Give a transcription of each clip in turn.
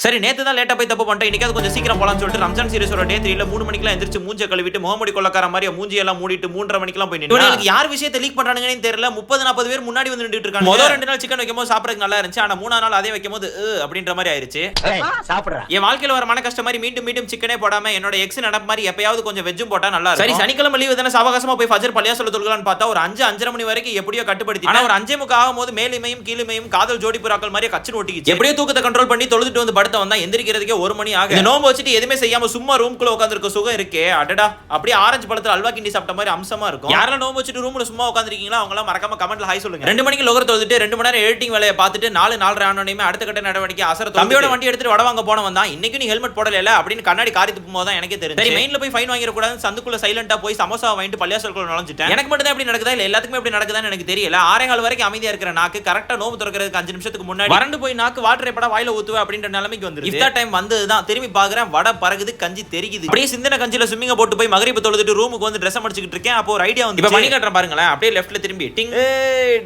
சரி நேத்து தான் லேட்டா போய் தப்பு பண்ணிட்டேன். இன்னைக்கு கொஞ்சம் சீக்கிரம் போலாம்னு சொல்லிட்டு ரம்ஜான் சீரிஸோட டே 3ல 3 மணிக்குலாம் எந்திரிச்சு மூஞ்ச கழுவிட்டு முகமூடி கொள்ளக்கார மாதிரி மூஞ்சி எல்லாம் மூடிட்டு 3:30 மணிக்குலாம் போய் நின்னு எனக்கு யார் விஷயத்தை லீக் பண்றாங்கன்னு தெரியல. 30-40 பேர் முன்னாடி வந்து நின்னுட்டு இருக்காங்க. முதல் 2 நாள் சிக்கன் வைக்கும்போது சாப்பிடுறதுக்கு நல்லா இருந்துச்சு. ஆனா 3ஆம் நாள் அதே வைக்கும்போது அப்படின்ற மாதிரி ஆயிருச்சு. சாப்பிடுறா என் வாழ்க்கையில வர மன கஷ்டம் மாதிரி மீண்டும் சிக்கனே போடாம என்னோட எக்ஸ் நடப்பு மாதிரி எப்பயாவது கொஞ்சம் வெஜ்ஜும் போட்டா நல்லா இருக்கும். சரி சனிக்கிழமை லீவு தானே சாவகாசமா போய் ஃபஜர் பள்ளியாசல தொழுகலான்னு பார்த்தா ஒரு 5-5:30 மணி வரைக்கும் எப்படியோ கட்டுப்படுத்தி ஆனா ஒரு 5:45 ஆகும்போது மேலிமையும் கீழிமையும் காதல் ஜோடி புறாக்கள் மாதிரி கச்சின்னு ஒட்டிக்கிச்சு. எப்படியோ தூக்கத்தை கண்ட்ரோல் பண்ணி தொழுதுட்டு வந்து படுத்த வந்தா எந்திரிக்கிறதுக்கு 1 மணி ஆகும். நோம்பு வச்சுட்டு எதுவுமே செய்யாம சும்மா ரூம்குள்ள உட்கார்ந்திருக்க சுகம் இருக்கே அடடா. அப்படியே ஆரஞ்சு பழத்துல அல்வா கிண்டி சாப்பிட்ட மாதிரி அம்சமா இருக்கும். யாரெல்லாம் நோம்பு வச்சுட்டு ரூம்ல சும்மா உட்கார்ந்திருக்கீங்களா அவங்க எல்லாம் மறக்காம கமெண்ட்ல ஹாய் சொல்லுங்க. 2 மணிக்கு லோகர் தொழுதுட்டு 2 மணி நேரம் எடிட்டிங் வேலையை பார்த்துட்டு 4:30 ஆனோனே அடுத்த கட்ட நடவடிக்கை அசர தம்பியோட வண்டி எடுத்துட்டு வட வாங்க போனவன் தான் இன்னைக்கு நீ ஹெல்மெட் போடல அப்படின்னு கண்ணாடி காரி துப்பும் போது தான் எனக்கே தெரியும். சரி மெயின்ல போய் ஃபைன் வாங்கிட கூடாது சந்துக்குள்ள சைலண்டா போய் சமோசா வாங்கிட்டு பள்ளியாசலுக்குள்ள நுழைஞ்சிட்டேன். எனக்கு மட்டும் தான் எப்படி நடக்குதா இல்ல எல்லாத்துக்குமே எப்படி நடக்குதான்னு எனக்கு தெரியல. 6:15 வரைக்கும் அமைதியா இருக்கிற நாக்கு கரெக்டா நோம்பு திறக்கிறதுக்கு 5 நிமிஷத்துக்கு முன்னாடி வறண்டு போய் நாக்கு வாட்டர் எப்படா வாயில ஊத்துவே அப்படின்ற நிலைமைக்கு வந்துருது. இஃப்தார் டைம் வந்ததுதான் திரும்பி பாக்குறேன் வடை பறகுது கஞ்சி தெரிக்குது. அப்படியே சிந்தன கஞ்சில ஸ்விம்மிங்க போட்டு போய் மகரிப் தொழுதுட்டு ரூமுக்கு வந்து ட்ரெஸ் அடிச்சிட்டு இருக்கேன். அப்போ ஒரு ஐடியா வந்து இப்ப பண்ணி காட்டுறேன் பாருங்களேன். அப்படியே லெஃப்ட்ல திரும்பி டிங்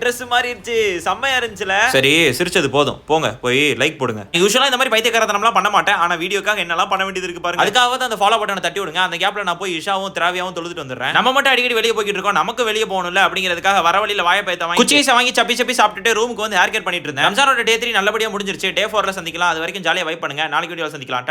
ட்ரெஸ் மாறிடுச்சு. செம்மையா இருந்துச்சுல. சரி சிரிச்சது போதும் போங்க போய் லைக் போடுங்க. யூசுவலா இந்த மாதிரி பைத்தியக்காரத்தனம்லாம் பண்ண மாட்டேன். ஆனா வீடியோக்காக என்னெல்லாம் பண்ண வேண்டியது இருக்கு பாருங்க. அதுக்காக அந்த ஃபாலோ பட்டனை தட்டி விடுங்க. அந்த கேப்ல நான் போய் இஷாவும் திராவியாவும் தொழுதுட்டு வந்துடுறேன். நம்ம மட்டும் அடிக்கடி வெளியே போய்கிட்டு இருக்கோம். நமக்கு வெளியே போகணும்ல அப்படிங்கிறதுக்காக வர வழியில வாயை பயத்த வாங்கி குச்சீஸை வாங்கி சப்பி சாப்பிட்டுட்டு ரூமுக்கு வந்து ஹேர் கேர் பண்ணிட்டு இருந்தேன். ரம்ஜானோட டே 3 நல்லபடியா முடிஞ்சிருச்சு. டே 4ல சந்திக்கலாம். அது வரைக்கும் ஜாலியா வைப் பண்ணுங்க. நாளைக்கு வீடியோல சந்திக்கலாம்.